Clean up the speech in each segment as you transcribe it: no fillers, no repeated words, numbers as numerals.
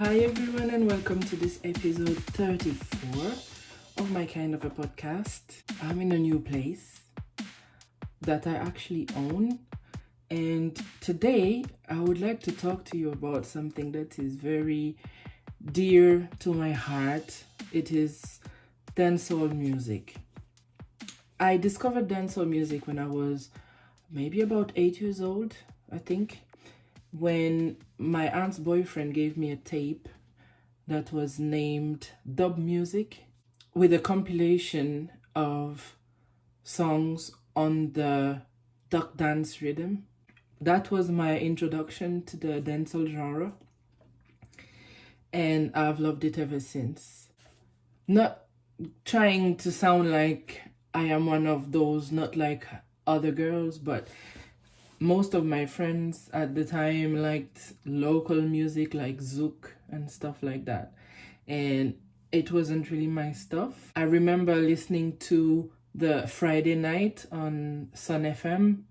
Hi everyone and welcome to this episode 34 of my kind of a podcast. I'm in a new place that I actually own, and today I would like to talk to you about something that is very dear to my heart. It is dancehall music. I discovered dancehall music when I was maybe about 8 years old, I think, when my aunt's boyfriend gave me a tape that was named Dub Music with a compilation of songs on the duck dance rhythm. That was my introduction to the dancehall genre, and I've loved it ever since. Not trying to sound like I am one of those, not like other girls, but most of my friends at the time liked local music like Zouk and stuff like that. And it wasn't really my stuff. I remember listening to the Friday night on Sun FM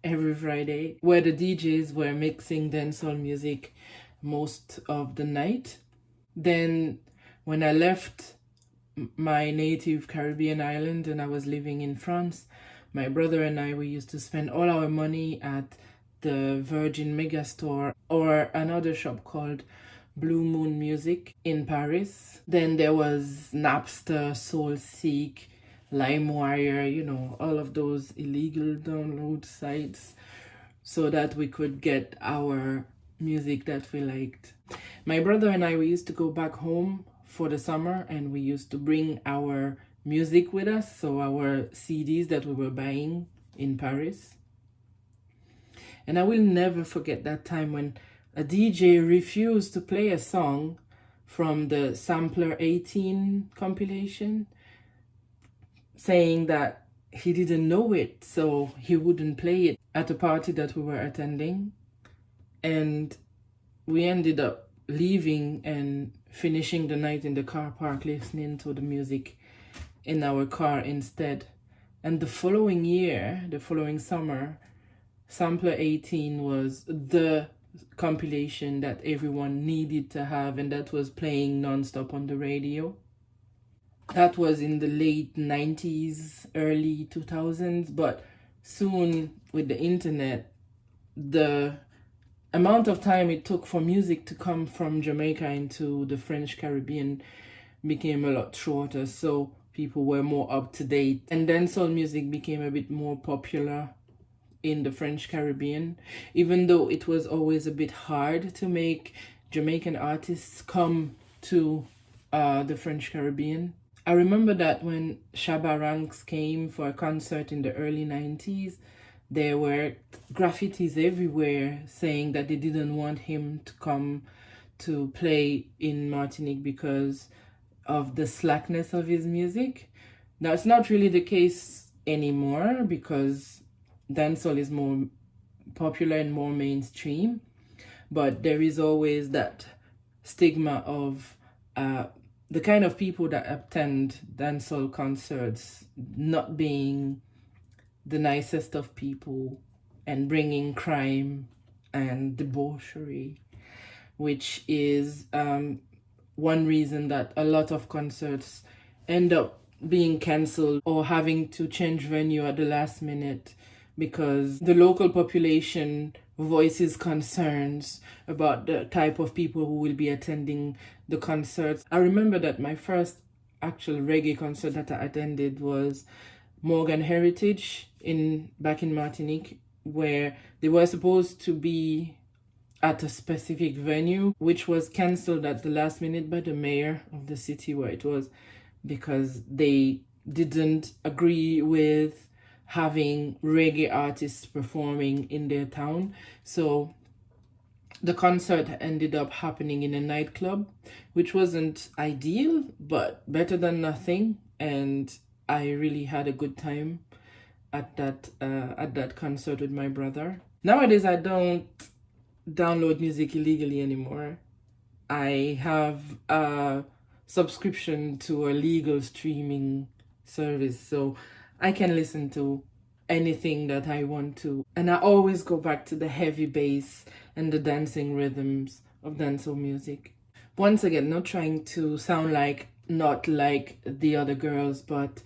every Friday, where the DJs were mixing dancehall music most of the night. Then when I left my native Caribbean island and I was living in France, my brother and I, we used to spend all our money at the Virgin Megastore or another shop called Blue Moon Music in Paris. Then there was Napster, SoulSeek, LimeWire, all of those illegal download sites so that we could get our music that we liked. My brother and I, we used to go back home for the summer and we used to bring our music with us, so our CDs that we were buying in Paris. And I will never forget that time when a DJ refused to play a song from the Sampler 18 compilation, saying that he didn't know it, so he wouldn't play it at a party that we were attending. And we ended up leaving and finishing the night in the car park listening to the music in our car instead. And the following summer, Sampler 18 was the compilation that everyone needed to have, and that was playing non-stop on the radio. That was in the late 90s, early 2000s, but soon with the internet, the amount of time it took for music to come from Jamaica into the French Caribbean became a lot shorter, so people were more up to date, and dancehall music became a bit more popular in the French Caribbean, even though it was always a bit hard to make Jamaican artists come to the French Caribbean. I remember that when Shabba Ranks came for a concert in the early 90s, there were graffitis everywhere saying that they didn't want him to come to play in Martinique because of the slackness of his music. Now, it's not really the case anymore because dancehall is more popular and more mainstream, but there is always that stigma of the kind of people that attend dancehall concerts not being the nicest of people and bringing crime and debauchery, which is one reason that a lot of concerts end up being cancelled or having to change venue at the last minute because the local population voices concerns about the type of people who will be attending the concerts. I remember that my first actual reggae concert that I attended was Morgan Heritage back in Martinique, where they were supposed to be at a specific venue, which was cancelled at the last minute by the mayor of the city where it was, because they didn't agree with having reggae artists performing in their town. So the concert ended up happening in a nightclub, which wasn't ideal, but better than nothing. And I really had a good time at that concert with my brother. Nowadays, I don't download music illegally anymore. I have a subscription to a legal streaming service, so I can listen to anything that I want to. And I always go back to the heavy bass and the dancing rhythms of dancehall music. Once again, not trying to sound like not like the other girls, but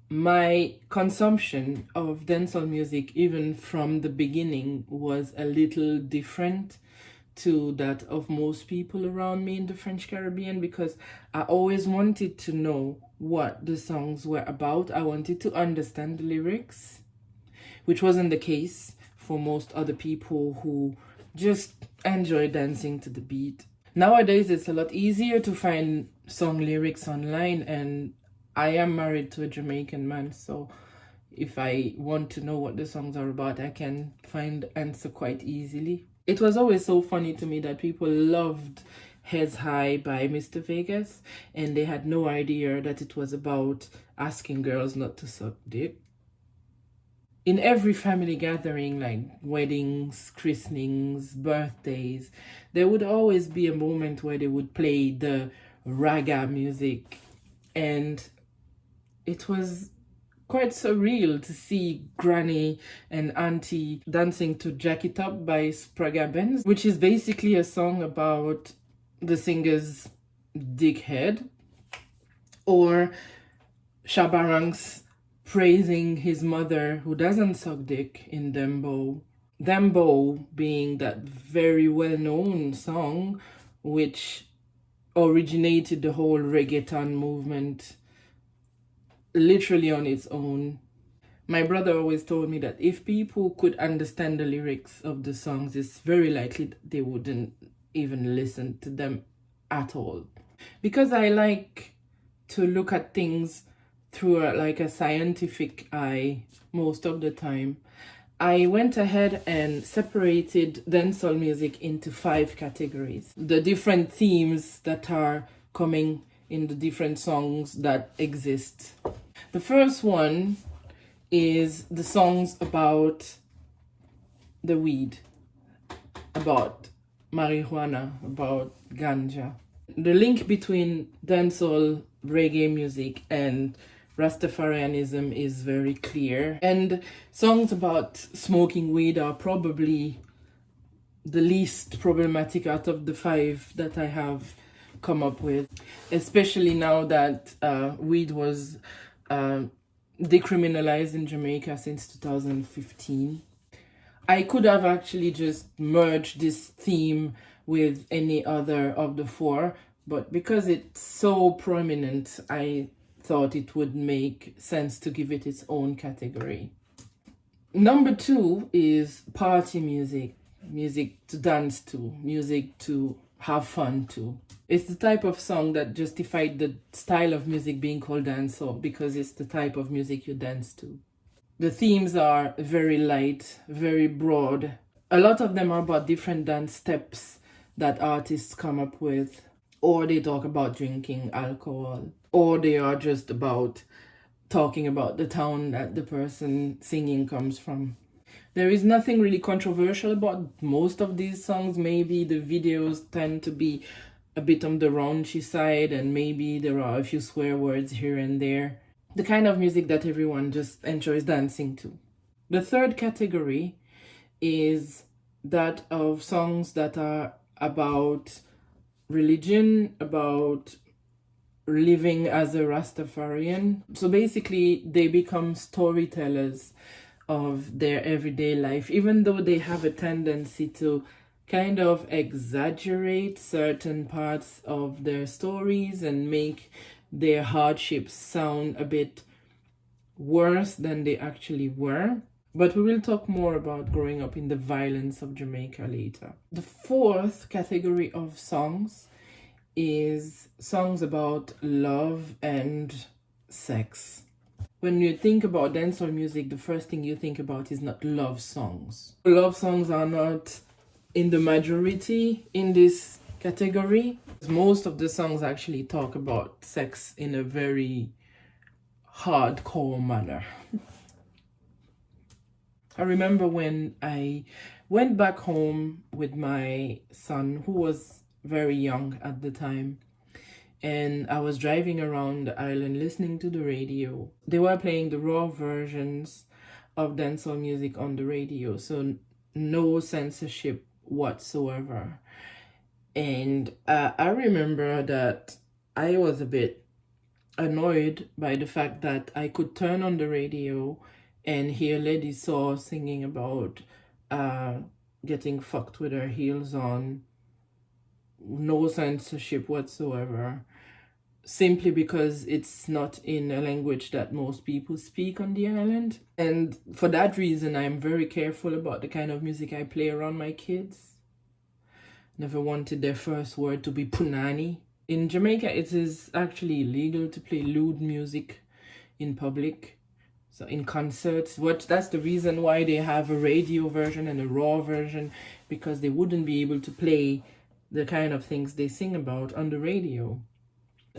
my consumption of dancehall music, even from the beginning, was a little different to that of most people around me in the French Caribbean, because I always wanted to know what the songs were about. I wanted to understand the lyrics, which wasn't the case for most other people who just enjoy dancing to the beat. Nowadays, it's a lot easier to find song lyrics online, and I am married to a Jamaican man, so if I want to know what the songs are about, I can find answer quite easily. It was always so funny to me that people loved Heads High by Mr. Vegas, and they had no idea that it was about asking girls not to suck dick. In every family gathering, like weddings, christenings, birthdays, there would always be a moment where they would play the raga music, and it was quite surreal to see Granny and Auntie dancing to Jack It Up by Sprague Benz, which is basically a song about the singer's dickhead, or Shabaranks praising his mother who doesn't suck dick in Dembo. Dembo being that very well-known song which originated the whole reggaeton movement literally on its own. My brother always told me that if people could understand the lyrics of the songs, it's very likely that they wouldn't even listen to them at all. Because I like to look at things through a scientific eye most of the time, I went ahead and separated dancehall music into 5 categories. The different themes that are coming in the different songs that exist. The first one is the songs about the weed, about marijuana, about ganja. The link between dancehall, reggae music, and Rastafarianism is very clear. And songs about smoking weed are probably the least problematic out of the 5 that I have come up with, especially now that weed was decriminalized in Jamaica since 2015. I could have actually just merged this theme with any other of the 4, but because it's so prominent, I thought it would make sense to give it its own category. Number 2 is party music, music to dance to, music to have fun to. It's the type of song that justified the style of music being called dancehall, because it's the type of music you dance to. The themes are very light, very broad. A lot of them are about different dance steps that artists come up with, or they talk about drinking alcohol, or they are just about talking about the town that the person singing comes from. There is nothing really controversial about most of these songs. Maybe the videos tend to be a bit on the raunchy side, and maybe there are a few swear words here and there. The kind of music that everyone just enjoys dancing to. The third category is that of songs that are about religion, about living as a Rastafarian. So basically, they become storytellers of their everyday life, even though they have a tendency to kind of exaggerate certain parts of their stories and make their hardships sound a bit worse than they actually were. But we will talk more about growing up in the violence of Jamaica later. The 4th category of songs is songs about love and sex. When you think about dancehall music, the first thing you think about is not love songs. Love songs are not in the majority in this category. Most of the songs actually talk about sex in a very hardcore manner. I remember when I went back home with my son, who was very young at the time, and I was driving around the island listening to the radio. They were playing the raw versions of dancehall music on the radio, so no censorship whatsoever. And I remember that I was a bit annoyed by the fact that I could turn on the radio and hear Lady Saw singing about uh, getting fucked with her heels on, no censorship whatsoever, simply because it's not in a language that most people speak on the island. And for that reason, I'm very careful about the kind of music I play around my kids. Never wanted their first word to be punani. In Jamaica, it is actually illegal to play lewd music in public. So in concerts, that's the reason why they have a radio version and a raw version, because they wouldn't be able to play the kind of things they sing about on the radio.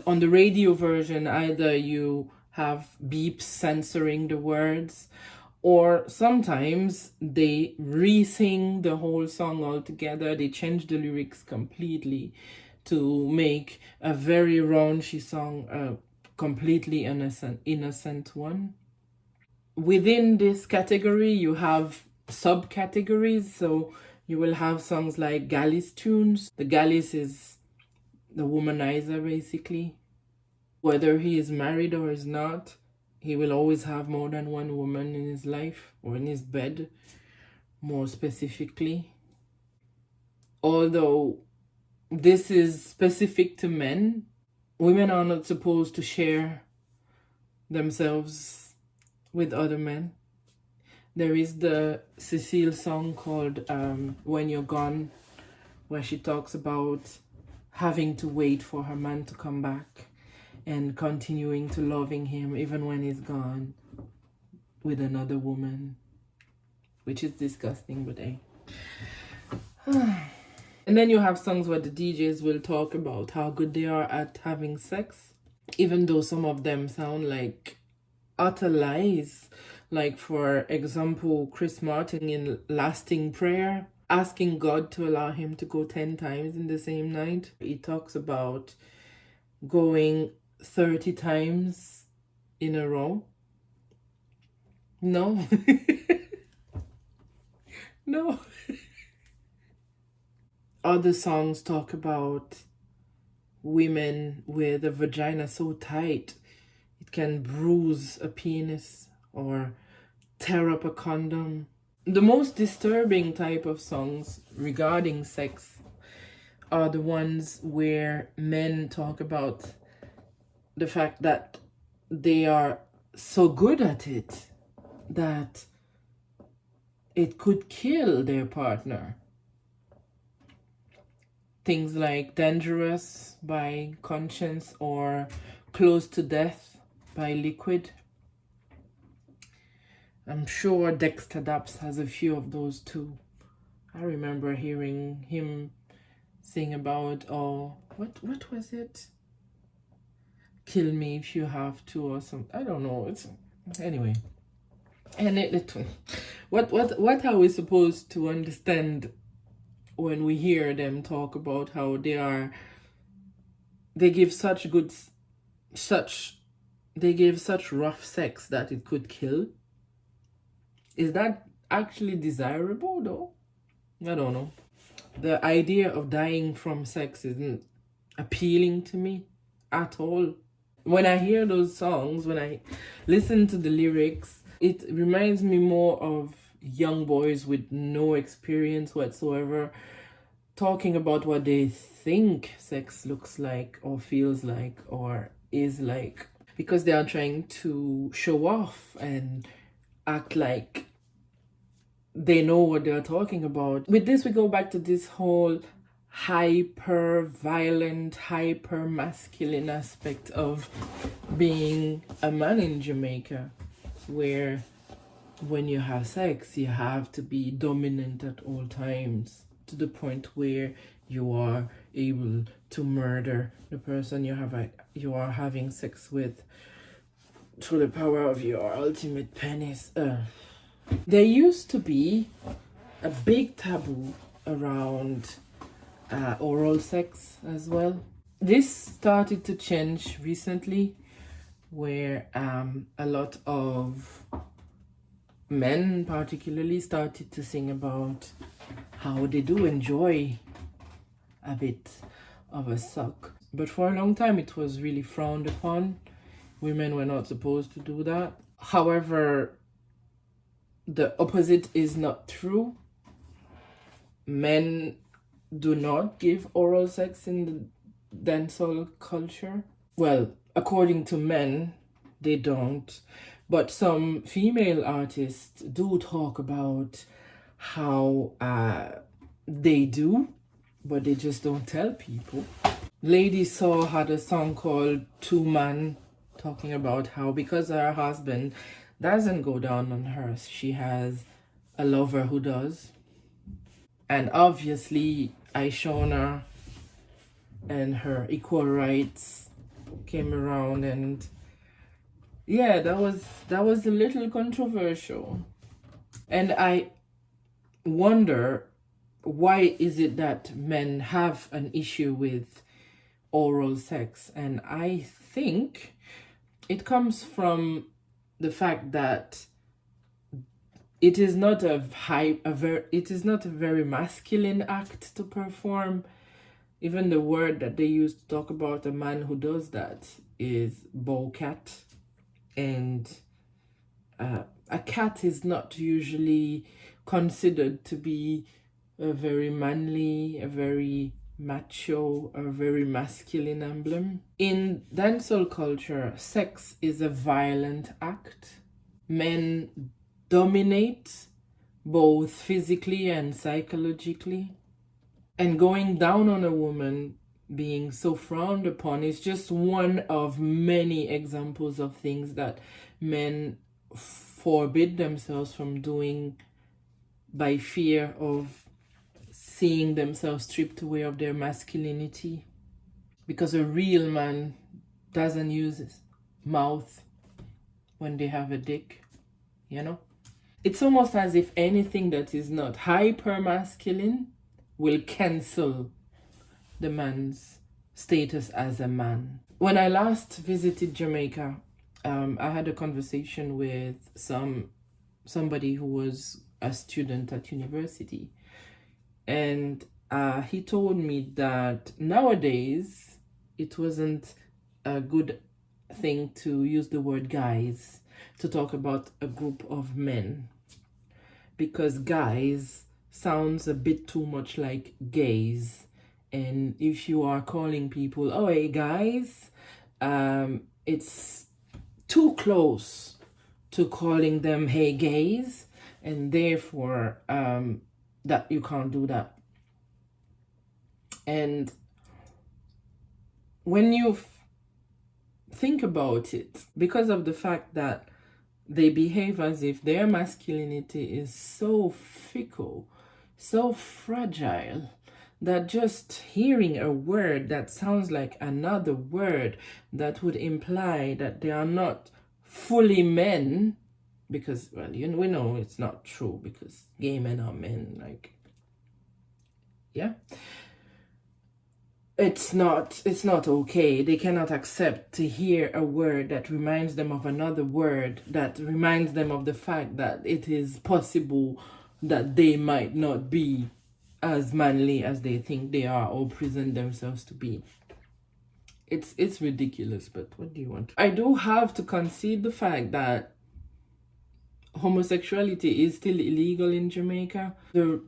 On the radio version, either you have beeps censoring the words, or sometimes they re-sing the whole song altogether. They change the lyrics completely to make a very raunchy song a completely innocent one. Within this category, you have subcategories. So you will have songs like Gallis tunes. The Gallis is the womanizer, basically. Whether he is married or is not, he will always have more than one woman in his life, or in his bed, more specifically. Although this is specific to men, women are not supposed to share themselves with other men. There is the Cecile song called When You're Gone, where she talks about having to wait for her man to come back and continuing to loving him even when he's gone with another woman, which is disgusting, but hey. And then you have songs where the DJs will talk about how good they are at having sex, even though some of them sound like utter lies. Like, for example, Chris Martin in Lasting Prayer, asking God to allow him to go 10 times in the same night. He talks about going 30 times in a row. No. No. Other songs talk about women with a vagina so tight it can bruise a penis or tear up a condom. The most disturbing type of songs regarding sex are the ones where men talk about the fact that they are so good at it that it could kill their partner. Things like Dangerous by Conscience or Close to Death by Liquid. I'm sure Dexter Daps has a few of those too. I remember hearing him sing about, what was it? Kill me if you have to, or something. I don't know. Anyway. And what are we supposed to understand when we hear them talk about how they give such rough sex that it could kill? Is that actually desirable though? I don't know. The idea of dying from sex isn't appealing to me at all. When I hear those songs, when I listen to the lyrics, it reminds me more of young boys with no experience whatsoever talking about what they think sex looks like or feels like or is like, because they are trying to show off and act like they know what they're talking about. With this, we go back to this whole hyper violent, hyper masculine aspect of being a man in Jamaica, where when you have sex, you have to be dominant at all times, to the point where you are able to murder the person you are having sex with through the power of your ultimate penis. There used to be a big taboo around oral sex as well. This started to change recently, where a lot of men particularly started to sing about how they do enjoy a bit of a suck. But for a long time, it was really frowned upon. Women were not supposed to do that. However, the opposite is not true. Men do not give oral sex in the dancehall culture. Well, according to men, they don't. But some female artists do talk about how they do, but they just don't tell people. Lady Saw had a song called Two Man, talking about how because her husband doesn't go down on her, she has a lover who does. And obviously, Ishona and her equal rights came around, and yeah, that was a little controversial. And I wonder, why is it that men have an issue with oral sex? And I think it comes from the fact that it is not a very masculine act to perform. Even the word that they use to talk about a man who does that is bowcat. And a cat is not usually considered to be a very manly, a very macho, a very masculine emblem. In dancehall culture, sex is a violent act. Men dominate both physically and psychologically. And going down on a woman being so frowned upon is just one of many examples of things that men forbid themselves from doing by fear of seeing themselves stripped away of their masculinity. Because a real man doesn't use his mouth when they have a dick, you know? It's almost as if anything that is not hyper masculine will cancel the man's status as a man. When I last visited Jamaica, I had a conversation with somebody who was a student at university, and he told me that nowadays it wasn't a good thing to use the word guys to talk about a group of men, because guys sounds a bit too much like gays. And if you are calling people, oh hey guys, it's too close to calling them hey gays, and therefore that you can't do that. And when you think about it, because of the fact that they behave as if their masculinity is so fickle, so fragile, that just hearing a word that sounds like another word that would imply that they are not fully men, because, well, we know it's not true, because gay men are men, like, yeah. It's not okay. They cannot accept to hear a word that reminds them of another word, that reminds them of the fact that it is possible that they might not be as manly as they think they are or present themselves to be. It's ridiculous, but what do you want? I do have to concede the fact that homosexuality is still illegal in Jamaica. The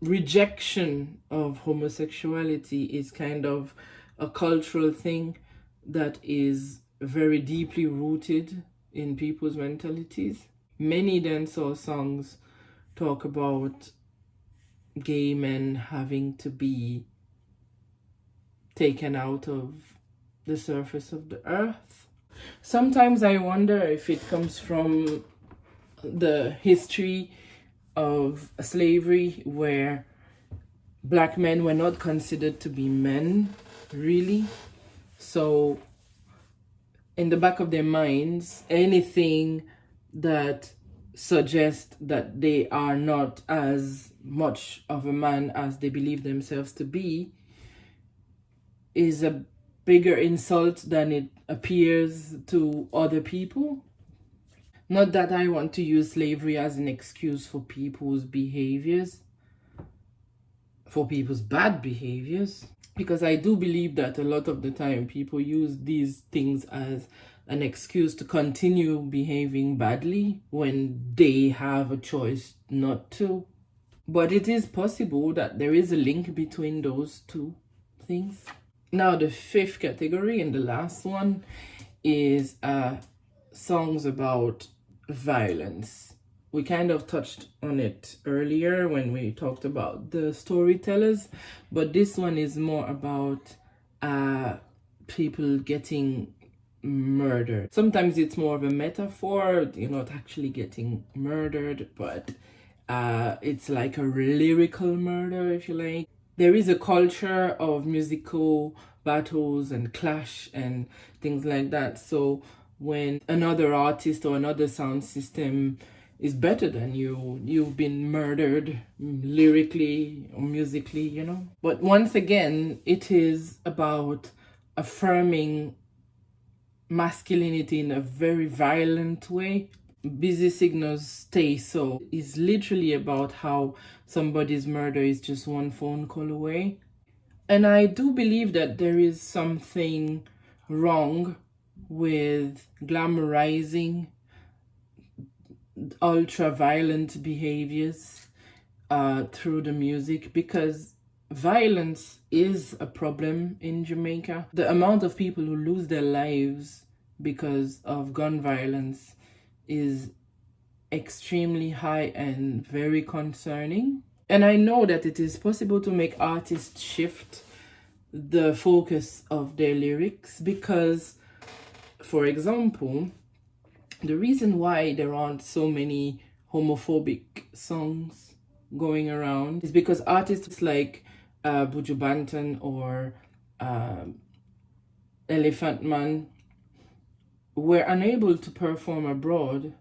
rejection of homosexuality is kind of a cultural thing that is very deeply rooted in people's mentalities. Many dancehall songs talk about gay men having to be taken out of the surface of the earth. Sometimes I wonder if it comes from the history of slavery, where black men were not considered to be men, really. So in the back of their minds, anything that suggests that they are not as much of a man as they believe themselves to be is a bigger insult than it appears to other people. Not that I want to use slavery as an excuse for people's behaviors. for people's bad behaviors, because I do believe that a lot of the time people use these things as an excuse to continue behaving badly when they have a choice not to. But it is possible that there is a link between those two things. Now, the fifth category and the last one is songs about violence. We kind of touched on it earlier when we talked about the storytellers, but this one is more about people getting murdered. Sometimes it's more of a metaphor, you're not actually getting murdered, but it's like a lyrical murder, if you like. There is a culture of musical battles and clash and things like that. So when another artist or another sound system is better than you, you've been murdered lyrically or musically, you know. But once again, it is about affirming masculinity in a very violent way. Busy signals stay so is literally about how somebody's murder is just one phone call away. And I do believe that there is something wrong with glamorizing ultra violent behaviors through the music, because violence is a problem in Jamaica. The amount of people who lose their lives because of gun violence is extremely high and very concerning. And I know that it is possible to make artists shift the focus of their lyrics, because, for example, the reason why there aren't so many homophobic songs going around is because artists like Buju Banton or Elephant Man were unable to perform abroad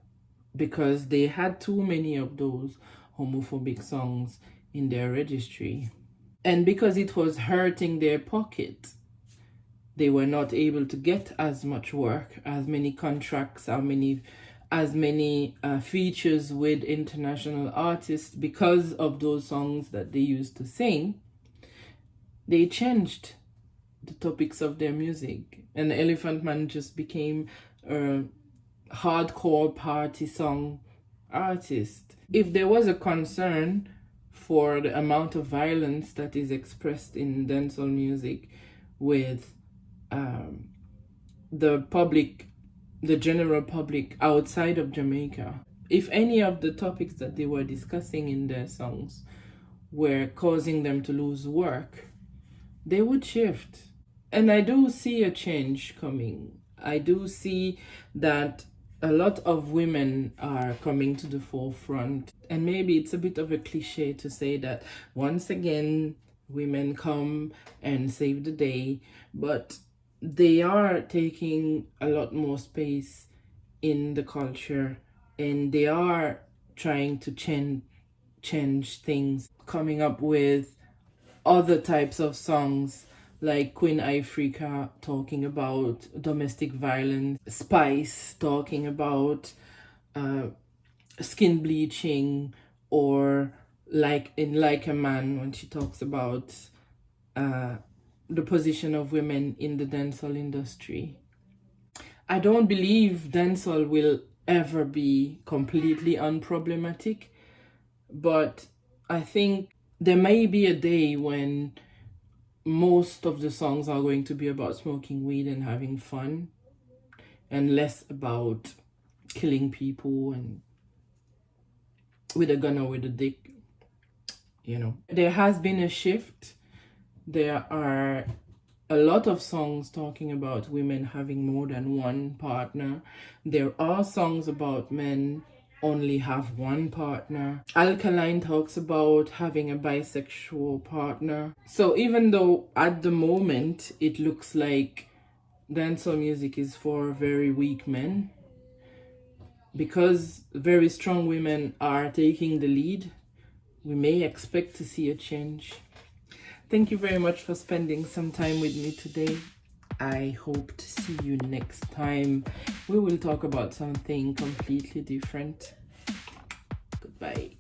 because they had too many of those homophobic songs in their registry. And because it was hurting their pocket, they were not able to get as much work, as many contracts, as many features with international artists because of those songs that they used to sing. They changed the topics of their music, and Elephant Man just became a hardcore party song artist. If there was a concern for the amount of violence that is expressed in dancehall music with the general public outside of Jamaica, if any of the topics that they were discussing in their songs were causing them to lose work, they would shift. And I do see a change coming. I do see that a lot of women are coming to the forefront. And maybe it's a bit of a cliche to say that once again, women come and save the day, but they are taking a lot more space in the culture, and they are trying to change things, coming up with other types of songs like Queen Ifrica talking about domestic violence, Spice talking about skin bleaching, or like in Like a Man when she talks about the position of women in the dancehall industry. I don't believe dancehall will ever be completely unproblematic, but I think there may be a day when most of the songs are going to be about smoking weed and having fun, and less about killing people and with a gun or with a dick, you know. There has been a shift. There are a lot of songs talking about women having more than one partner. There are songs about men only have one partner. Alkaline talks about having a bisexual partner. So even though at the moment it looks like dancehall music is for very weak men, because very strong women are taking the lead, we may expect to see a change. Thank you very much for spending some time with me today. I hope to see you next time. We will talk about something completely different. Goodbye.